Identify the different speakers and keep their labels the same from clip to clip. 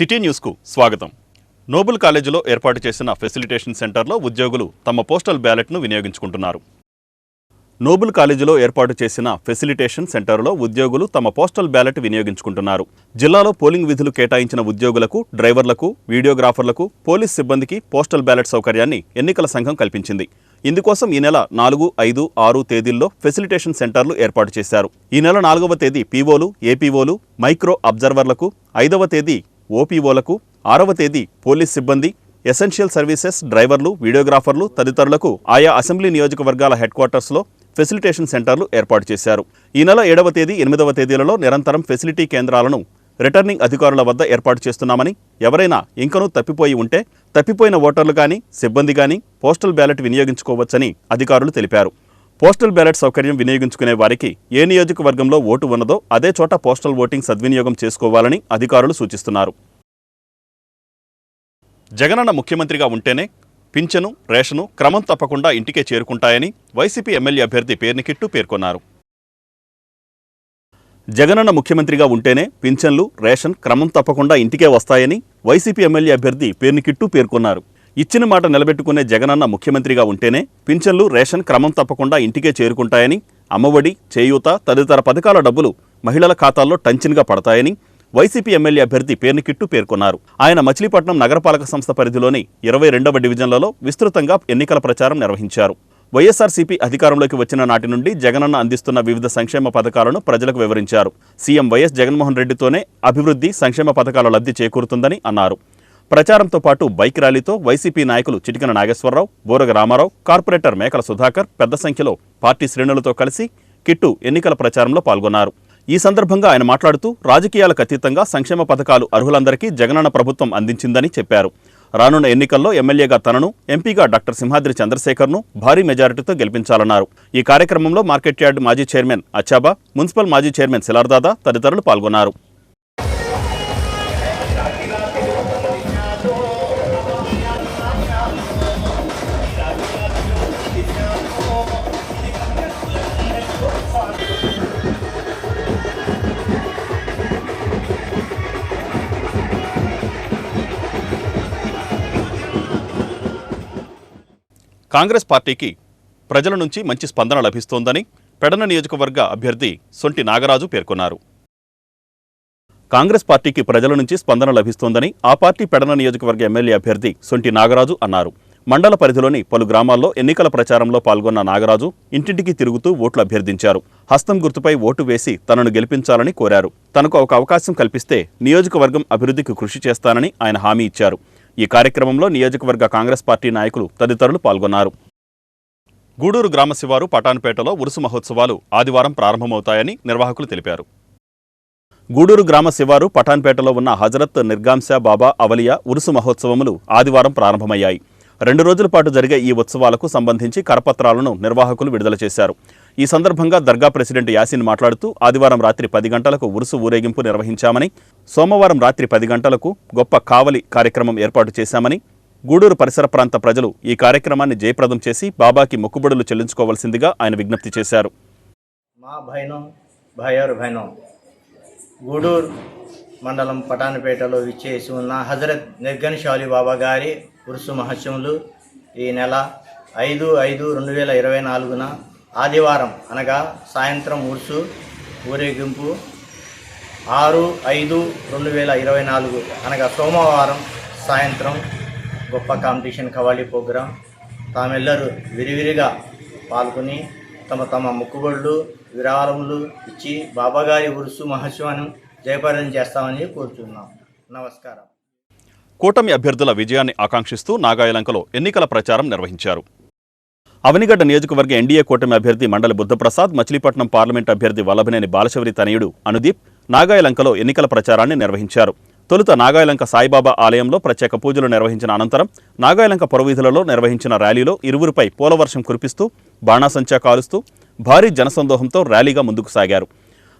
Speaker 1: City న్యూస్కు స్వాగతం. Nobel కాలేజీలో ఏర్పాటు చేసిన ఫెసిలిటేషన్ సెంటర్లో ఉద్యోగులు తమ పోస్టల్ బ్యాలెట్ను వినియోగించుకుంటున్నారు. నోబుల్ కాలేజీలో ఏర్పాటు చేసిన ఫెసిలిటేషన్ సెంటర్లో ఉద్యోగులు తమ పోస్టల్ బ్యాలెట్ వినియోగించుకుంటున్నారు. జిల్లాలో పోలింగ్ విధులు కేటాయించిన ఉద్యోగులకు, డ్రైవర్లకు, వీడియోగ్రాఫర్లకు, పోలీస్ సిబ్బందికి పోస్టల్ బ్యాలెట్ సౌకర్యాన్ని ఎన్నికల సంఘం కల్పించింది. ఇందుకోసం ఈ నెల 4, 5, 6 తేదీల్లో ఫెసిలిటేషన్ సెంటర్లు ఏర్పాటు చేశారు. ఈ నెల 4వ తేదీ పీఓలు, ఏపీఓలు, మైక్రో అబ్జర్వర్లకు, 5వ తేదీ ఓపీఓలకు, 6వ తేదీ పోలీస్ సిబ్బంది, ఎసెన్షియల్ సర్వీసెస్ డ్రైవర్లు, వీడియోగ్రాఫర్లు తదితరులకు ఆయా అసెంబ్లీ నియోజకవర్గాల హెడ్ క్వార్టర్స్లో ఫెసిలిటేషన్ సెంటర్లు ఏర్పాటు చేశారు. ఈ నెల 7వ తేదీ, 8వ తేదీలలో నిరంతరం ఫెసిలిటీ కేంద్రాలను రిటర్నింగ్ అధికారుల వద్ద ఏర్పాటు చేస్తున్నామని, ఎవరైనా ఇంకనూ తప్పిపోయి ఉంటే తప్పిపోయిన ఓటర్లు కానీ, సిబ్బంది కానీ పోస్టల్ బ్యాలెట్ వినియోగించుకోవచ్చని అధికారులు తెలిపారు. పోస్టల్ బ్యాలెట్ సౌకర్యం వినియోగించుకునే వారికి ఏ నియోజకవర్గంలో ఓటు ఉన్నదో అదే చోట పోస్టల్ ఓటింగ్ సద్వినియోగం చేసుకోవాలని అధికారులు సూచిస్తున్నారు. జగనన్న ముఖ్యమంత్రిగా ఉంటేనే పింఛను, రేషను క్రమం తప్పకుండా ఇంటికే చేరుకుంటాయని వైసీపీ ఎమ్మెల్యే అభ్యర్థి పేర్నికిట్టు పేర్కొన్నారు. జగనన్న ముఖ్యమంత్రిగా ఉంటేనే పింఛన్లు, రేషన్ క్రమం తప్పకుండా ఇంటికే వస్తాయని వైసీపీ ఎమ్మెల్యే అభ్యర్థి పేర్నికిట్టు పేర్కొన్నారు. ఇచ్చిన మాట నిలబెట్టుకునే జగనన్న ముఖ్యమంత్రిగా ఉంటేనే పింఛన్లు, రేషన్ క్రమం తప్పకుండా ఇంటికే చేరుకుంటాయని, అమ్మఒడి, చేయూత తదితర పథకాల డబ్బులు మహిళల ఖాతాల్లో టంచిన్గా పడతాయని వైసీపీ ఎమ్మెల్యే అభ్యర్థి పేర్నికిట్టు పేర్కొన్నారు. ఆయన మచిలీపట్నం నగరపాలక సంస్థ పరిధిలోని 22వ డివిజన్లలో విస్తృతంగా ఎన్నికల ప్రచారం నిర్వహించారు. వైఎస్ఆర్సీపీ అధికారంలోకి వచ్చిన నాటి నుండి జగనన్న అందిస్తున్న వివిధ సంక్షేమ పథకాలను ప్రజలకు వివరించారు. సీఎం వైఎస్ జగన్మోహన్ రెడ్డితోనే అభివృద్ధి, సంక్షేమ పథకాల లబ్ధి చేకూరుతుందని అన్నారు. ప్రచారంతో పాటు బైక్ ర్యాలీతో వైసీపీ నాయకులు చిటికన నాగేశ్వరరావు, బోరగ రామారావు, కార్పొరేటర్ మేకల సుధాకర్ పెద్ద సంఖ్యలో పార్టీ శ్రేణులతో కలిసి కిట్టు ఎన్నికల ప్రచారంలో పాల్గొన్నారు. ఈ సందర్భంగా ఆయన మాట్లాడుతూ రాజకీయాలకు అతీతంగా సంక్షేమ పథకాలు అర్హులందరికీ జగనన్న ప్రభుత్వం అందించిందని చెప్పారు. రానున్న ఎన్నికల్లో ఎమ్మెల్యేగా తనను, ఎంపీగా డాక్టర్ సింహాద్రి చంద్రశేఖర్ను భారీ మెజారిటీతో గెలిపించాలన్నారు. ఈ కార్యక్రమంలో మార్కెట్ యార్డ్ మాజీ చైర్మన్ అచ్చాబా, మున్సిపల్ మాజీ చైర్మన్ సిలార్దాదా తదితరులు పాల్గొన్నారు. కాంగ్రెస్ పార్టీకి ప్రజల నుంచి మంచి స్పందన లభిస్తోందని పెడన నియోజకవర్గ అభ్యర్థి సొంటి నాగరాజు పేర్కొన్నారు. కాంగ్రెస్ పార్టీకి ప్రజల నుంచి స్పందన లభిస్తోందని ఆ పార్టీ పెడన నియోజకవర్గ ఎమ్మెల్యే అభ్యర్థి సొంటి నాగరాజు అన్నారు. మండల పరిధిలోని పలు గ్రామాల్లో ఎన్నికల ప్రచారంలో పాల్గొన్న నాగరాజు ఇంటింటికి తిరుగుతూ ఓట్లు అభ్యర్థించారు. హస్తం గుర్తుపై ఓటు వేసి తనను గెలిపించాలని కోరారు. తనకు ఒక అవకాశం కల్పిస్తే నియోజకవర్గం అభివృద్ధికి కృషి చేస్తానని ఆయన హామీ ఇచ్చారు. ఈ కార్యక్రమంలో నియోజకవర్గ కాంగ్రెస్ పార్టీ నాయకులు తదితరులు పాల్గొన్నారు. గూడూరు గ్రామ శివారు పటాన్పేటలో ఉరుసు మహోత్సవాలు ఆదివారం ప్రారంభమవుతాయని నిర్వాహకులు తెలిపారు. గూడూరు గ్రామ శివారు పటాన్పేటలో ఉన్న హజరత్ నిర్గాంశా బాబా అవలియా ఉరుసు మహోత్సవములు ఆదివారం ప్రారంభమయ్యాయి. 2 రోజుల పాటు జరిగే ఈ ఉత్సవాలకు సంబంధించి కరపత్రాలను నిర్వాహకులు విడుదల చేశారు. ఈ సందర్భంగా దర్గా ప్రెసిడెంట్ యాసిన్ మాట్లాడుతూ ఆదివారం రాత్రి 10 గంటలకు ఉరుసు ఊరేగింపు నిర్వహించామని, సోమవారం రాత్రి 10 గంటలకు గొప్ప కావలి కార్యక్రమం ఏర్పాటు చేశామని, గూడూరు పరిసర ప్రాంత ప్రజలు ఈ కార్యక్రమాన్ని జయప్రదం చేసి బాబాకి మొక్కుబడులు చెల్లించుకోవాల్సిందిగా ఆయన విజ్ఞప్తి చేశారు.
Speaker 2: మా భైనో గూడూరు మండలం పటాన్పేటలో విచ్చేసి ఉన్న హజరత్ నిర్గన్షాలి బాబా గారి ఉరుసు మహోత్సవాలు ఈ నెల 5/5/2024 ఆదివారం అనగా సాయంత్రం ఉరుసు ఊరేగింపు, 6/5/2024 అనగా సోమవారం సాయంత్రం గొప్ప కాంపిటీషన్ కవాళీ ప్రోగ్రాం. తామెల్లరూ విరివిరిగా పాల్గొని తమ మొక్కుబడులు, విరాళములు ఇచ్చి బాబాగారి ఉరుసు మహోత్సవాన్ని జయప్రదం చేస్తామని కోరుతున్నాం. నమస్కారం.
Speaker 1: కూటమి అభ్యర్థుల విజయాన్ని ఆకాంక్షిస్తూ నాగాయలంకలో ఎన్నికల ప్రచారం నిర్వహించారు. అవనిగడ్డ నియోజకవర్గ ఎన్డీఏ కూటమి అభ్యర్థి మండలి బుద్ధప్రసాద్, మచిలీపట్నం పార్లమెంట్ అభ్యర్థి వల్లభనేని బాలశౌరి తనయుడు అనుదీప్ నాగాయలంకలో ఎన్నికల ప్రచారాన్ని నిర్వహించారు. తొలుత నాగాయలంక సాయిబాబా ఆలయంలో ప్రత్యేక పూజలు నిర్వహించిన అనంతరం నాగాయలంక పొరవీధులలో నిర్వహించిన ర్యాలీలో ఇరువురిపై పూలవర్షం కురిపిస్తూ, బాణాసంచా కాలుస్తూ భారీ జనసందోహంతో ర్యాలీగా ముందుకు సాగారు.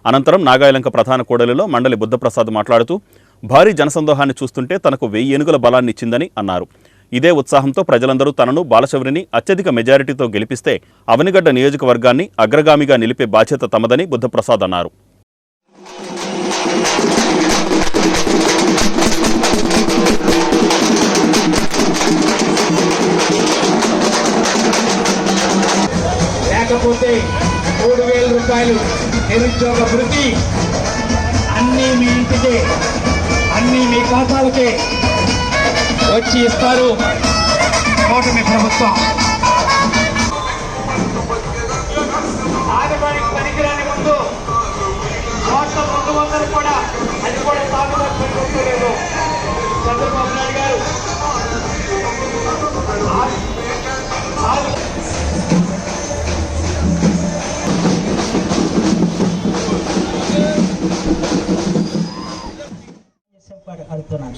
Speaker 1: అనంతరం నాగాయలంక ప్రధాన కూడలిలో మండలి బుద్ధప్రసాద్ మాట్లాడుతూ భారీ జనసందోహాన్ని చూస్తుంటే తనకు 1000 ఏనుగుల బలాన్నిచ్చిందని అన్నారు. ఇదే ఉత్సాహంతో ప్రజలందరూ తనను, బాలశౌరిని అత్యధిక మెజారిటీతో గెలిపిస్తే అవనిగడ్డ నియోజకవర్గాన్ని అగ్రగామిగా నిలిపే బాధ్యత తమదని బుద్ధప్రసాద్ అన్నారు.
Speaker 3: ఇకపోతే 3,000 రూపాయలు నిరుద్యోగ వృత్తి అన్నీ మీ ఇంటికే, అన్నీ మీ ఖాతాలకే వచ్చి ఇస్తారు కూటమి ప్రభుత్వం. ఆడవారికి పనికిరాని ముందు మొత్తం 200 కూడా అది కూడా సాగుబాటు పనికొస్తలేదు. చంద్రబాబు నాయుడు గారు
Speaker 4: అడుగుతున్నాను.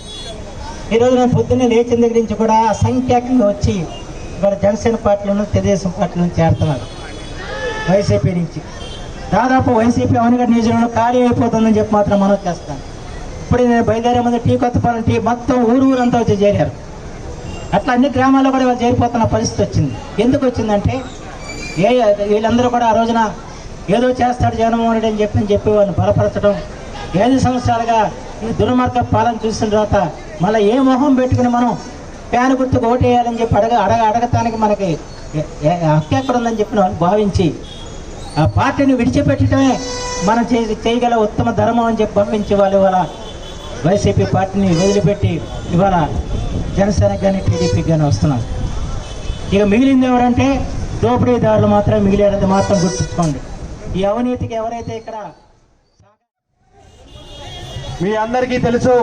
Speaker 4: ఈరోజు నేను పొద్దున్నే లేచిన దగ్గర నుంచి కూడా అసంఖ్యాకంగా వచ్చి ఇక్కడ జనసేన పార్టీలను తెలుగుదేశం పార్టీలను చేరుతున్నారు. వైసీపీ నుంచి దాదాపు వైసీపీ అవనిగడ్డ నియోజకవర్గంలో ఖాళీ అయిపోతుందని చెప్పి మాత్రం మనం చేస్తాను. ఇప్పుడు నేను బయలుదేరే ముందు కొత్తపాలెం మొత్తం ఊరంతా వచ్చి చేరారు. అట్లా అన్ని గ్రామాల్లో కూడా వాళ్ళు చేరిపోతున్న పరిస్థితి వచ్చింది. ఎందుకు వచ్చిందంటే వీళ్ళందరూ కూడా ఆ రోజున ఏదో చేస్తాడు జగన్మోహన్ రెడ్డి అని చెప్పి వాళ్ళని బలపరచడం, 5 సంవత్సరాలుగా ఈ దుర్మార్గ పాలన చూసిన తర్వాత మళ్ళీ ఏ మొహం పెట్టుకుని మనం ఫ్యాన్ గుర్తుకు ఓటు వేయాలని చెప్పి అడగటానికి మనకి హక్కు ఎక్కడ ఉందని చెప్పి వాళ్ళు భావించి ఆ పార్టీని విడిచిపెట్టడమే మనం చేయగల ఉత్తమ ధర్మం అని చెప్పి భావించి వాళ్ళు ఇవాళ వైసీపీ పార్టీని వదిలిపెట్టి ఇవాళ జనసేనకు కానీ టీడీపీకి కానీ వస్తున్నారు. ఇక మిగిలింది ఎవరంటే దోపిడీదారులు మాత్రమే మిగిలేది మాత్రం గుర్తుంచుకోండి. ఈ అవినీతికి ఎవరైతే ఇక్కడ
Speaker 3: మీ అందరికీ తెలుసు,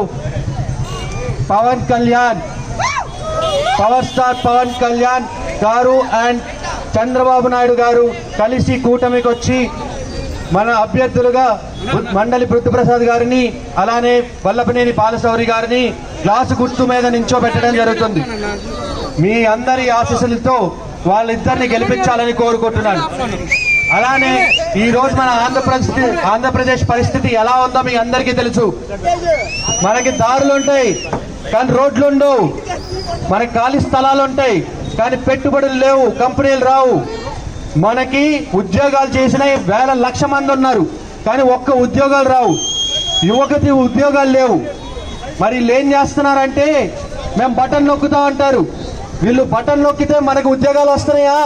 Speaker 3: పవన్ కళ్యాణ్, పవర్ స్టార్ పవన్ కళ్యాణ్ గారు అండ్ చంద్రబాబు నాయుడు గారు కలిసి కూటమికి వచ్చి మన అభ్యర్థులుగా మండలి బుద్ధప్రసాద్ గారిని అలానే వల్లభనేని బాలశౌరి గారిని గ్లాసు గుర్తు మీద నించోబెట్టడం జరుగుతుంది. మీ అందరి ఆశీస్సులతో వాళ్ళిద్దరిని గెలిపించాలని కోరుకుంటున్నాను. అలానే ఈ రోజు మన ఆంధ్రప్రదేశ్ పరిస్థితి ఎలా ఉందో మీ అందరికీ తెలుసు. మనకి దారులు ఉంటాయి కానీ రోడ్లు ఉండవు, మనకి ఖాళీ స్థలాలు ఉంటాయి కానీ పెట్టుబడులు లేవు, కంపెనీలు రావు. మనకి ఉద్యోగాలు చేసిన వేల లక్ష మంది ఉన్నారు కానీ ఒక్క ఉద్యోగాలు రావు, యువకతి ఉద్యోగాలు లేవు. మరి వీళ్ళు ఏం చేస్తున్నారంటే మేము బటన్ నొక్కుతా అంటారు. వీళ్ళు బటన్ నొక్కితే మనకి ఉద్యోగాలు వస్తున్నాయా?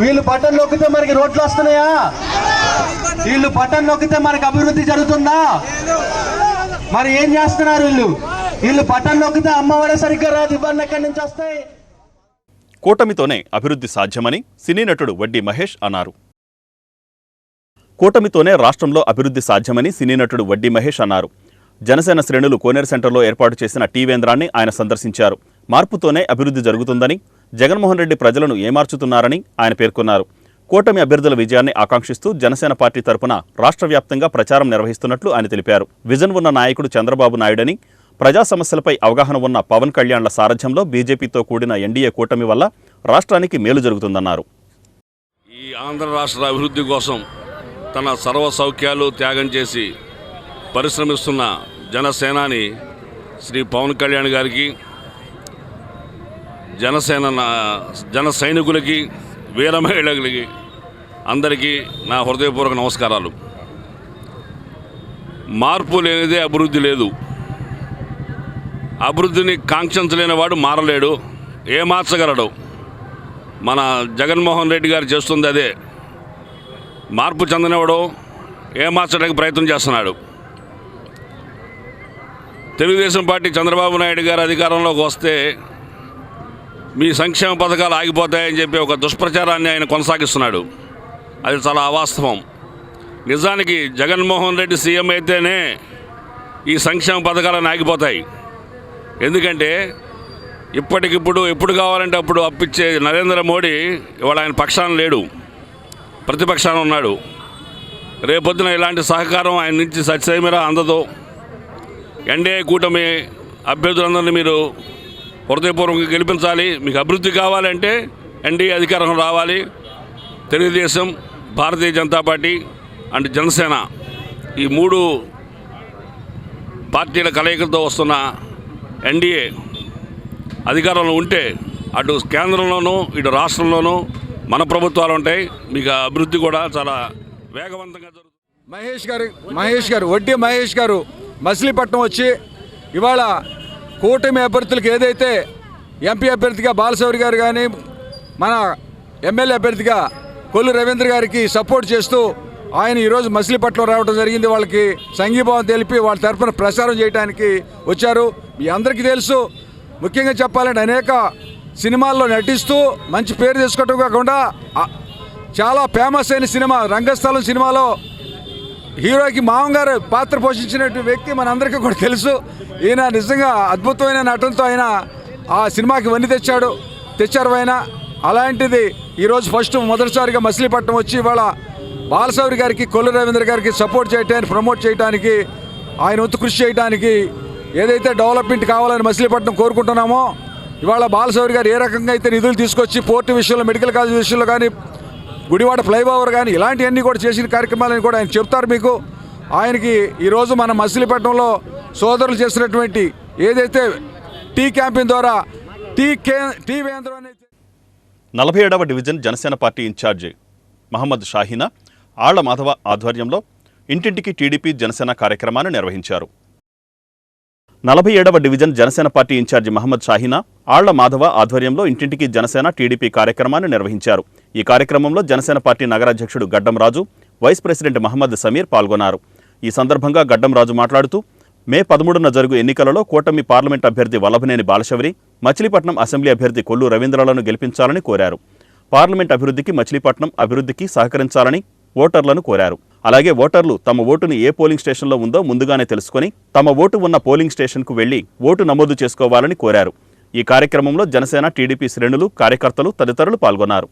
Speaker 3: వీళ్ళు బటన్ నొక్కితే మనకి రోడ్లు వస్తున్నాయా? వీళ్ళు బటన్ నొక్కితే మనకి అభివృద్ధి జరుగుతుందా? మరి ఏం చేస్తున్నారు వీళ్ళు బటన్ నొక్కితే అమ్మఒడి సరిగ్గా రాదు, ఇవన్నీ ఎక్కడి నుంచి వస్తాయి?
Speaker 1: కూటమితోనే అభివృద్ధి సాధ్యమని సినీ నటుడు వడ్డీ మహేష్ అన్నారు. కూటమితోనే రాష్ట్రంలో అభివృద్ధి సాధ్యమని సినీ నటుడు వడ్డీ మహేష్ అన్నారు. జనసేన శ్రేణులు కోనేరు సెంటర్లో ఏర్పాటు చేసిన టీవేంద్రాన్ని ఆయన సందర్శించారు. మార్పుతోనే అభివృద్ధి జరుగుతుందని, జగన్మోహన్ రెడ్డి ప్రజలను ఏమార్చుతున్నారని ఆయన పేర్కొన్నారు. కూటమి అభ్యర్థుల విజయాన్ని ఆకాంక్షిస్తూ జనసేన పార్టీ తరపున రాష్ట్ర వ్యాప్తంగా ప్రచారం నిర్వహిస్తున్నట్లు ఆయన తెలిపారు. విజన్ ఉన్న నాయకుడు చంద్రబాబు నాయుడని, ప్రజా సమస్యలపై అవగాహన ఉన్న పవన్ కళ్యాణ్ల సారథ్యంలో బీజేపీతో కూడిన ఎన్డీఏ కూటమి వల్ల రాష్ట్రానికి మేలు జరుగుతుందన్నారు.
Speaker 5: ఈ ఆంధ్ర రాష్ట్ర అభివృద్ధి కోసం తన సర్వ సౌఖ్యాలు త్యాగం చేసి పరిశ్రమిస్తున్న జనసేనాని శ్రీ పవన్ కళ్యాణ్ గారికి, జన సైనికులకి, వీర మహిళలకి అందరికీ నా హృదయపూర్వక నమస్కారాలు. మార్పు లేనిదే అభివృద్ధి లేదు. అభివృద్ధిని కాంక్షించలేని వాడు మారలేడు, ఏ మార్చగలడు? మన జగన్మోహన్ రెడ్డి గారు చేస్తుంది అదే. మార్పు చెందనివాడు ఏ మార్చడానికి ప్రయత్నం చేస్తున్నాడు. తెలుగుదేశం పార్టీ చంద్రబాబు నాయుడు గారు అధికారంలోకి వస్తే మీ సంక్షేమ పథకాలు ఆగిపోతాయని చెప్పి ఒక దుష్ప్రచారాన్ని ఆయన కొనసాగిస్తున్నాడు. అది చాలా అవాస్తవం. నిజానికి జగన్మోహన్ రెడ్డి సీఎం అయితేనే ఈ సంక్షేమ పథకాలను ఆగిపోతాయి. ఎందుకంటే ఇప్పటికిప్పుడు ఎప్పుడు కావాలంటే అప్పుడు అప్పిచ్చే నరేంద్ర మోడీ ఇవాళ ఆయన పక్షాన లేడు, ప్రతిపక్షాన ఉన్నాడు. రేపొద్దున ఇలాంటి సహకారం ఆయన నుంచి సత్యమేరా అందదు. ఎన్డీఏ కూటమి అభ్యర్థులందరినీ మీరు హృదయపూర్వకంగా గెలిపించాలి. మీకు అభివృద్ధి కావాలంటే ఎన్డీఏ అధికారం రావాలి. తెలుగుదేశం, భారతీయ జనతా పార్టీ అండ్ జనసేన ఈ 3 పార్టీల కలయికలతో వస్తున్న ఎన్డీఏ అధికారంలో ఉంటే అటు కేంద్రంలోనూ ఇటు రాష్ట్రంలోనూ మన ప్రభుత్వాలు ఉంటాయి. మీకు అభివృద్ధి కూడా చాలా వేగవంతంగా జరుగుతుంది.
Speaker 6: మహేష్ గారు వడ్డీ మహేష్ గారు మచిలీపట్నం వచ్చి ఇవాళ కూటమి అభ్యర్థులకు ఏదైతే ఎంపీ అభ్యర్థిగా బాలశౌరి గారు కానీ, మన ఎమ్మెల్యే అభ్యర్థిగా కొల్లు రవీంద్ర గారికి సపోర్ట్ చేస్తూ ఆయన ఈరోజు మచిలీపట్నం రావడం జరిగింది. వాళ్ళకి సంఘీభావం తెలిపి వాళ్ళ తరఫున ప్రచారం చేయడానికి వచ్చారు. మీ అందరికీ తెలుసు, ముఖ్యంగా చెప్పాలంటే అనేక సినిమాల్లో నటిస్తూ మంచి పేరు తెచ్చుకోవటం కాకుండా చాలా ఫేమస్ అయిన సినిమా రంగస్థలం సినిమాలో హీరోకి మామగారు పాత్ర పోషించినటువంటి వ్యక్తి మనందరికీ కూడా తెలుసు. ఈయన నిజంగా అద్భుతమైన నటనతో ఆయన ఆ సినిమాకి వన్ని తెచ్చారు ఆయన. అలాంటిది ఈరోజు మొదటిసారిగా మచిలీపట్నం వచ్చి ఇవాళ బాలశౌరి గారికి కొల్లు రవీంద్ర గారికి సపోర్ట్ చేయడానికి, ప్రమోట్ చేయడానికి, ఆయన వంతు కృషి చేయడానికి ఏదైతే డెవలప్మెంట్ కావాలని మచిలీపట్నం కోరుకుంటున్నామో ఇవాళ బాలశౌరి గారు ఏ రకంగా అయితే నిధులు తీసుకొచ్చి పోర్టు విషయంలో, మెడికల్ కాలేజ్ విషయంలో కానీ, గుడివాడ ఫ్లైఓవర్ కానీ ఇలాంటివన్నీ కూడా చేసిన కార్యక్రమాలని కూడా ఆయన చెప్తారు మీకు. ఆయనకి ఈరోజు మన మచిలీపట్నంలో సోదరులు చేసినటువంటి ఏదైతే టీ క్యాంపెయిన్ ద్వారా టీ కేంద్రం అనేది
Speaker 1: 47వ డివిజన్ జనసేన పార్టీ ఇన్ఛార్జి మహమ్మద్ షాహీనా ఆళ్ల మాధవ ఆధ్వర్యంలో ఇంటింటికి టీడీపీ జనసేన కార్యక్రమాన్ని నిర్వహించారు. 47వ డివిజన్ జనసేన పార్టీ ఇన్ఛార్జి మహమ్మద్ షాహీనా ఆళ్ల మాధవ ఆధ్వర్యంలో ఇంటింటికి జనసేన టీడీపీ కార్యక్రమాన్ని నిర్వహించారు. ఈ కార్యక్రమంలో జనసేన పార్టీ నగరాధ్యక్షుడు గడ్డం రాజు, వైస్ ప్రెసిడెంట్ మహమ్మద్ సమీర్ పాల్గొన్నారు. ఈ సందర్భంగా గడ్డం రాజు మాట్లాడుతూ మే 13న జరుగు ఎన్నికలలో కూటమి పార్లమెంట్ అభ్యర్థి వల్లభనేని బాలశౌరి, మచిలీపట్నం అసెంబ్లీ అభ్యర్థి కొల్లు రవీంద్రలను గెలిపించాలని కోరారు. పార్లమెంట్ అభివృద్ధికి, మచిలీపట్నం అభివృద్ధికి సహకరించాలని ఓటర్లను కోరారు. అలాగే ఓటర్లు తమ ఓటుని ఏ పోలింగ్ స్టేషన్లో ఉందో ముందుగానే తెలుసుకొని తమ ఓటు ఉన్న పోలింగ్ స్టేషన్కు వెళ్లి ఓటు నమోదు చేసుకోవాలని కోరారు. ఈ కార్యక్రమంలో జనసేన టీడీపీ శ్రేణులు, కార్యకర్తలు తదితరులు పాల్గొన్నారు.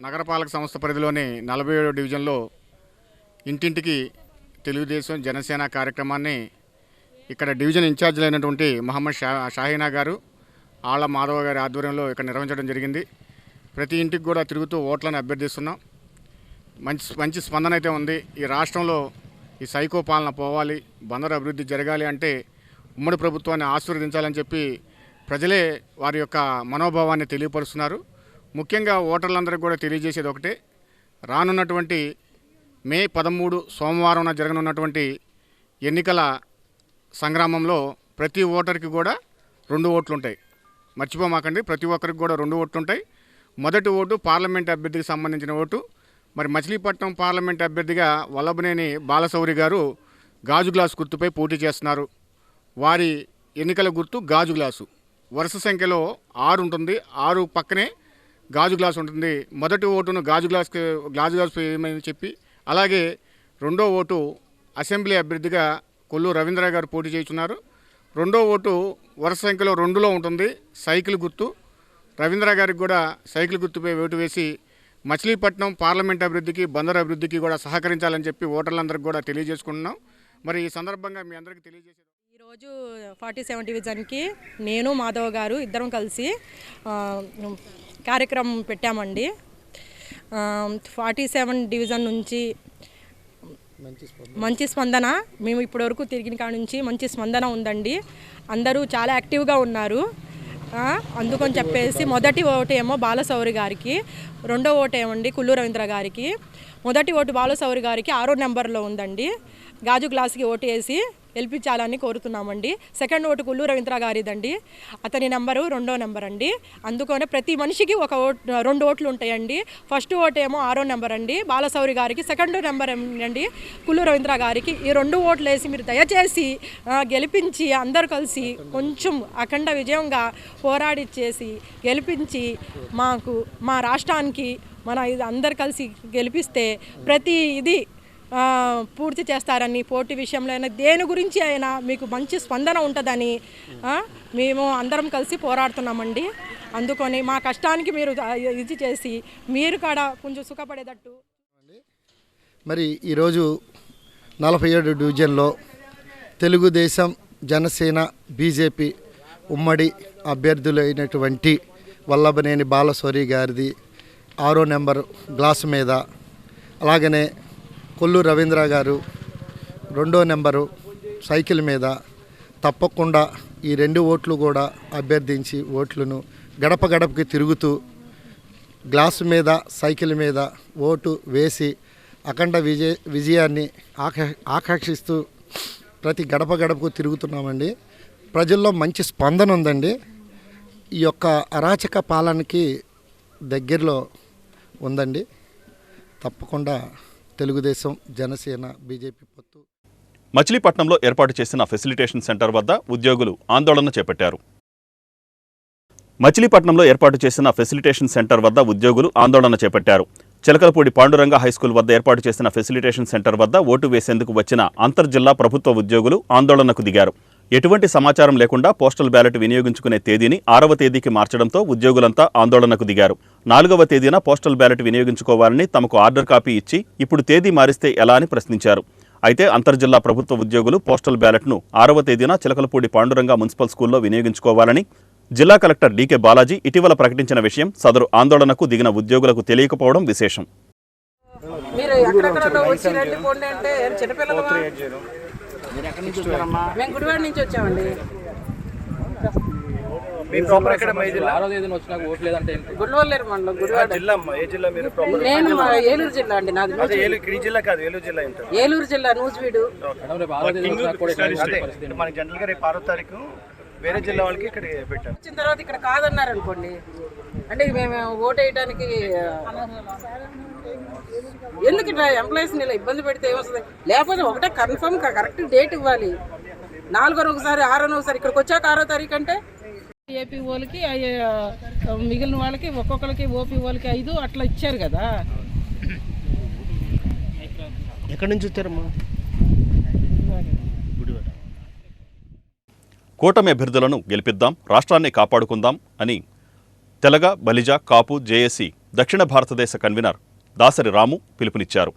Speaker 7: నగరపాలక సంస్థ పరిధిలోని 47వ డివిజన్లో ఇంటింటికి తెలుగుదేశం జనసేన కార్యక్రమాన్ని ఇక్కడ డివిజన్ ఇన్ఛార్జీలు అయినటువంటి మహమ్మద్ షాహీనా గారు, ఆళ్ల మాధవ గారి ఆధ్వర్యంలో ఇక్కడ నిర్వహించడం జరిగింది. ప్రతి ఇంటికి కూడా తిరుగుతూ ఓట్లను అభ్యర్థిస్తున్నాం. మంచి స్పందన అయితే ఉంది. ఈ రాష్ట్రంలో ఈ సైకో పాలన పోవాలి, బందరు అభివృద్ధి జరగాలి అంటే ఉమ్మడి ప్రభుత్వాన్ని ఆశీర్వదించాలని చెప్పి ప్రజలే వారి యొక్క మనోభావాన్ని తెలియపరుస్తున్నారు. ముఖ్యంగా ఓటర్లందరికీ కూడా తెలియజేసేది ఒకటే, రానున్నటువంటి మే 13 సోమవారం జరగనున్నటువంటి ఎన్నికల సంగ్రామంలో ప్రతి ఓటర్కి కూడా 2 ఓట్లు ఉంటాయి. మర్చిపోమాకండి, ప్రతి ఒక్కరికి కూడా 2 ఓట్లు ఉంటాయి. మొదటి ఓటు పార్లమెంట్ అభ్యర్థికి సంబంధించిన ఓటు. మరి మచిలీపట్నం పార్లమెంట్ అభ్యర్థిగా వల్లభనేని బాలశౌరి గారు గాజు గ్లాసు గుర్తుపై పోటీ చేస్తున్నారు. వారి ఎన్నికల గుర్తు గాజు గ్లాసు. వరుస సంఖ్యలో 6 ఉంటుంది. 6 పక్కనే గాజు గ్లాసు ఉంటుంది. మొదటి ఓటును గాజు గ్లాసు వేయమని చెప్పి, అలాగే రెండో ఓటు అసెంబ్లీ అభ్యర్థిగా కొల్లు రవీంద్ర గారు పోటీ చేస్తున్నారు. రెండో ఓటు వరుస సంఖ్యలో 2లో ఉంటుంది, సైకిల్ గుర్తు. రవీంద్ర గారికి కూడా సైకిల్ గుర్తుపై ఓటు వేసి మచిలీపట్నం పార్లమెంట్ అభివృద్ధికి, బందరు అభివృద్ధికి కూడా సహకరించాలని చెప్పి ఓటర్లందరికీ కూడా తెలియజేసుకుంటున్నాం. మరి ఈ సందర్భంగా మీ అందరికీ తెలియజేసేది,
Speaker 8: ఈరోజు 47 డివిజన్కి నేను మాధవ్ గారు ఇద్దరం కలిసి కార్యక్రమం పెట్టామండి. 47 డివిజన్ నుంచి మంచి స్పందన, మేము ఇప్పటివరకు తిరిగిన కాడ నుంచి మంచి స్పందన ఉందండి. అందరూ చాలా యాక్టివ్గా ఉన్నారు. అందుకని చెప్పేసి మొదటి ఓటు ఏమో బాలశౌరి గారికి, రెండో ఓటు ఏమండి కొల్లు రవీంద్ర గారికి. మొదటి ఓటు బాలశౌరి గారికి 6వ నెంబర్లో ఉందండి. గాజు గ్లాసుకి ఓటు వేసి గెలిపించాలని కోరుతున్నామండి. సెకండ్ ఓటు కొల్లు రవీంద్ర గారిదండి, అతని నెంబరు 2వ నెంబర్ అండి. అందుకనే ప్రతి మనిషికి 2 ఓట్లు ఉంటాయండి. ఫస్ట్ ఓటు ఏమో 6వ నెంబర్ అండి బాలశౌరి గారికి, సెకండ్ నెంబర్ అండి కొల్లు రవీంద్ర గారికి. ఈ 2 ఓట్లు వేసి మీరు దయచేసి గెలిపించి అందరూ కలిసి కొంచెం అఖండ విజయంగా పోరాడిచ్చేసి గెలిపించి మాకు, మా రాష్ట్రానికి మన అందరు కలిసి గెలిపిస్తే ప్రతి ఇది పూర్తి చేస్తారని, పోటీ విషయంలో అయినా దేని గురించి అయినా మీకు మంచి స్పందన ఉంటుందని మేము అందరం కలిసి పోరాడుతున్నామండి. అందుకని మా కష్టానికి మీరు ఇది చేసి మీరు కూడా కొంచెం సుఖపడేటట్టు.
Speaker 9: మరి ఈరోజు 47 డివిజన్లో తెలుగుదేశం, జనసేన, బీజేపీ ఉమ్మడి అభ్యర్థులైనటువంటి వల్లభనేని బాలశౌరి గారిది 6వ నెంబర్ గ్లాసు మీద, అలాగనే కొల్లు రవీంద్ర గారు 2వ నెంబరు సైకిల్ మీద తప్పకుండా ఈ 2 ఓట్లు కూడా అభ్యర్థించి ఓట్లను గడప గడపకి తిరుగుతూ గ్లాసు మీద, సైకిల్ మీద ఓటు వేసి అఖండ విజయాన్ని ఆకాంక్షిస్తూ ప్రతి గడప గడపకు తిరుగుతున్నామండి. ప్రజల్లో మంచి స్పందన ఉందండి. ఈ యొక్క అరాచక పాలనకి దగ్గరలో ఉందండి. తప్పకుండా తెలుగుదేశం, జనసేన, బీజేపీ పొత్తు.
Speaker 1: మచిలీపట్నంలో ఏర్పాటు చేసిన ఫెసిలిటేషన్ సెంటర్ వద్ద ఉద్యోగులు ఆందోళన చేపట్టారు. మచిలీపట్నంలో ఏర్పాటు చేసిన ఫెసిలిటేషన్ సెంటర్ వద్ద ఉద్యోగులు ఆందోళన చేపట్టారు. చిలకలపూడి పాండురంగ హైస్కూల్ వద్ద ఏర్పాటు చేసిన ఫెసిలిటేషన్ సెంటర్ వద్ద ఓటు వేసేందుకు వచ్చిన అంతర్జిల్లా ప్రభుత్వ ఉద్యోగులు ఆందోళనకు దిగారు. ఎటువంటి సమాచారం లేకుండా పోస్టల్ బ్యాలెట్ వినియోగించుకునే తేదీని 6వ తేదీకి మార్చడంతో ఉద్యోగులంతా ఆందోళనకు దిగారు. 4వ తేదీన పోస్టల్ బ్యాలెట్ వినియోగించుకోవాలని తమకు ఆర్డర్ కాపీ ఇచ్చి ఇప్పుడు తేదీ మారిస్తే ఎలా అని ప్రశ్నించారు. అయితే అంతర్జిల్లా ప్రభుత్వ ఉద్యోగులు పోస్టల్ బ్యాలెట్ను 6వ తేదీన చిలకలపూడి పాండురంగ మున్సిపల్ స్కూల్లో వినియోగించుకోవాలని జిల్లా కలెక్టర్ డీకే బాలాజీ ఇటీవల ప్రకటించిన విషయం సదరు ఆందోళనకు దిగిన ఉద్యోగులకు తెలియకపోవడం విశేషం.
Speaker 10: మీరు ఎక్కడెక్కడ వచ్చి రండి పోండి అంటే చిన్నపిల్లలు మేము గుడివాడ నుంచి వచ్చామండి. గుడివాళ్ళేరు మండలం గుడివాడ. నేను ఏలూరు జిల్లా అండి. నాది ఏలూరు జిల్లా నూజివీడు.
Speaker 2: వేరే జిల్లా వాళ్ళకి ఇక్కడ పెట్టారు.
Speaker 10: వచ్చిన తర్వాత ఇక్కడ కాదన్నారు అనుకోండి అంటే మేము ఓటు వేయడానికి ఎందుకు ఇట్లా ఎంప్లాయీస్ని ఇలా ఇబ్బంది పెడితే ఏమొస్తుంది? లేకపోతే ఒకటే కన్ఫర్మ్ కరెక్ట్ డేట్ ఇవ్వాలి. 4 ఒకసారి 6 ఒకసారి ఇక్కడికి వచ్చాక 6వ తారీఖు అంటే ఏపీ వాళ్ళకి మిగిలిన వాళ్ళకి ఒక్కొక్కరికి ఓపీ వాళ్ళకి 5 అట్లా ఇచ్చారు కదా.
Speaker 2: ఎక్కడి నుంచి వచ్చారమ్మా?
Speaker 1: కూటమి అభ్యర్థులను గెలిపిద్దాం, రాష్ట్రాన్ని కాపాడుకుందాం అని తెలగ, బలిజ, కాపు, జేఏసీ దక్షిణ భారతదేశ కన్వీనర్ దాసరి రాము పిలుపునిచ్చారు.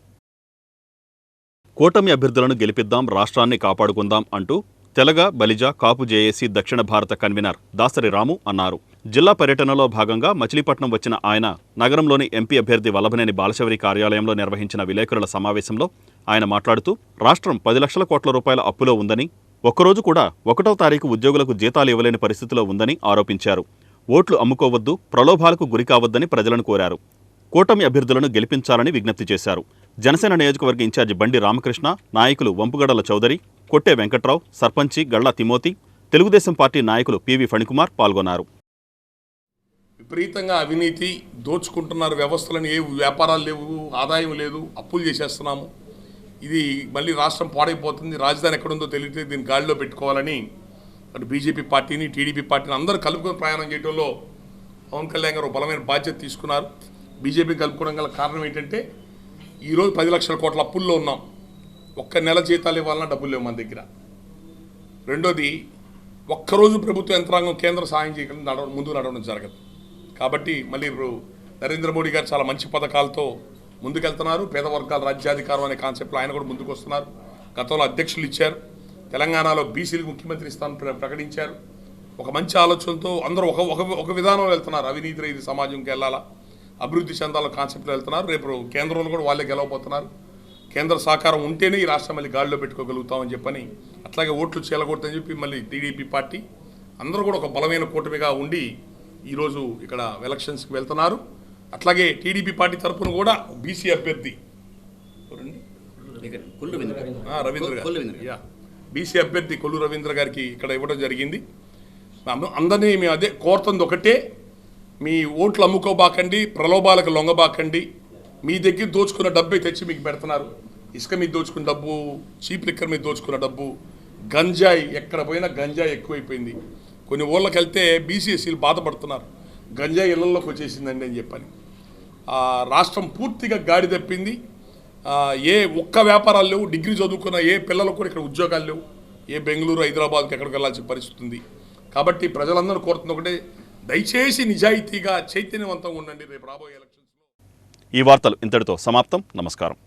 Speaker 1: కూటమి అభ్యర్థులను గెలిపిద్దాం, రాష్ట్రాన్ని కాపాడుకుందాం అంటూ తెలగ, బలిజ, కాపు, జేఏసీ దక్షిణ భారత కన్వీనర్ దాసరి రాము అన్నారు. జిల్లా పర్యటనలో భాగంగా మచిలీపట్నం వచ్చిన ఆయన నగరంలోని ఎంపీ అభ్యర్థి వల్లభనేని బాలశౌరి కార్యాలయంలో నిర్వహించిన విలేకరుల సమావేశంలో ఆయన మాట్లాడుతూ రాష్ట్రం 10 లక్షల కోట్ల రూపాయల అప్పులో ఉందని, ఒక్కరోజు కూడా 1వ తారీఖు ఉద్యోగులకు జీతాలు ఇవ్వలేని పరిస్థితిలో ఉందని ఆరోపించారు. ఓట్లు అమ్ముకోవద్దు, ప్రలోభాలకు గురికావద్దని ప్రజలను కోరారు. కూటమి అభ్యర్థులను గెలిపించాలని విజ్ఞప్తి చేశారు. జనసేన నియోజకవర్గ ఇన్ఛార్జి బండి రామకృష్ణ, నాయకులు వంపుగడల చౌదరి, కొట్టే వెంకట్రావు, సర్పంచి గళ్లా తిమోతి, తెలుగుదేశం పార్టీ నాయకులు పివి ఫణికుమార్ పాల్గొన్నారు.
Speaker 11: విపరీతంగా అవినీతి దోచుకుంటున్నారు. వ్యవస్థలను ఏ వ్యాపారాలు లేవు, ఆదాయం లేదు, అప్పులు చేసేస్తున్నాము. ఇది మళ్ళీ రాష్ట్రం పాడైపోతుంది. రాజధాని ఎక్కడుందో తెలియతే దీన్ని గాడిలో పెట్టుకోవాలని అటు బీజేపీ పార్టీని, టీడీపీ పార్టీని అందరూ కలుపుకొని ప్రయాణం చేయడంలో పవన్ కళ్యాణ్ గారు బలమైన బాధ్యత తీసుకున్నారు. బీజేపీ కలుపుకోవడం గల కారణం ఏంటంటే ఈరోజు 10 లక్షల కోట్ల అప్పుల్లో ఉన్నాం. ఒక్క నెల జీతాలు ఇవ్వాలన్నా డబ్బులు లేవు మన దగ్గర. రెండోది, ఒక్కరోజు ప్రభుత్వ యంత్రాంగం కేంద్ర సహాయం చేయకుండా ముందుకు నడవడం జరగదు. కాబట్టి మళ్ళీ ఇప్పుడు నరేంద్ర మోడీ గారు చాలా మంచి పథకాలతో ముందుకెళ్తున్నారు. పేద వర్గాల రాజ్యాధికారం అనే కాన్సెప్ట్లో ఆయన కూడా ముందుకు వస్తున్నారు. గతంలో అధ్యక్షులు ఇచ్చారు. తెలంగాణలో బీసీలకు ముఖ్యమంత్రి స్థానం ప్రకటించారు. ఒక మంచి ఆలోచనతో అందరూ ఒక విధానంలో వెళ్తున్నారు. అవినీతి రహిత సమాజంకి వెళ్ళాలా, అభివృద్ధి చెందాల కాన్సెప్ట్లో వెళ్తున్నారు. రేపు కేంద్రంలో కూడా వాళ్ళే గెలవబోతున్నారు. కేంద్ర సహకారం ఉంటేనే ఈ రాష్ట్రం మళ్ళీ గాడిలో పెట్టుకోగలుగుతామని చెప్పని, అట్లాగే ఓట్లు చేయకూడదని చెప్పి మళ్ళీ టీడీపీ పార్టీ అందరూ కూడా ఒక బలమైన కూటమిగా ఉండి ఈరోజు ఇక్కడ ఎలక్షన్స్కి వెళ్తున్నారు. అట్లాగే టీడీపీ పార్టీ తరఫున కూడా బీసీ అభ్యర్థి రవీంద్ర గారు, బీసీ అభ్యర్థి కొల్లు రవీంద్ర గారికి ఇక్కడ ఇవ్వడం జరిగింది. అందరినీ మేము అదే కోరుతుంది ఒకటే, మీ ఓట్లు అమ్ముకోబాకండి, ప్రలోభాలకు లొంగబాకండి. మీ దగ్గర దోచుకున్న డబ్బే తెచ్చి మీకు పెడుతున్నారు. ఇసుక మీద దోచుకున్న డబ్బు, చీప్ లిక్కర్ మీద దోచుకున్న డబ్బు, గంజాయి, ఎక్కడ పోయినా గంజాయి ఎక్కువైపోయింది. కొన్ని ఊళ్ళకి వెళ్తే బీసీఎస్సీలు బాధపడుతున్నారు, గంజాయి ఇళ్లలోకి వచ్చేసిందండి అని చెప్పని. రాష్ట్రం పూర్తిగా గాడి తప్పింది. ఏ ఒక్క వ్యాపారాలు లేవు. డిగ్రీ చదువుకున్న ఏ పిల్లలకు కూడా ఇక్కడ ఉద్యోగాలు లేవు. ఏ బెంగళూరు, హైదరాబాద్కి ఎక్కడికి వెళ్ళాల్సిన పరిస్థితి ఉంది. కాబట్టి ప్రజలందరూ కోరుతున్న ఒకటే, దయచేసి నిజాయితీగా చైతన్యవంతంగా ఉండండి రేపు రాబోయే ఎలక్షన్స్లో.
Speaker 1: ఈ వార్తలు ఇంతటితో సమాప్తం. నమస్కారం.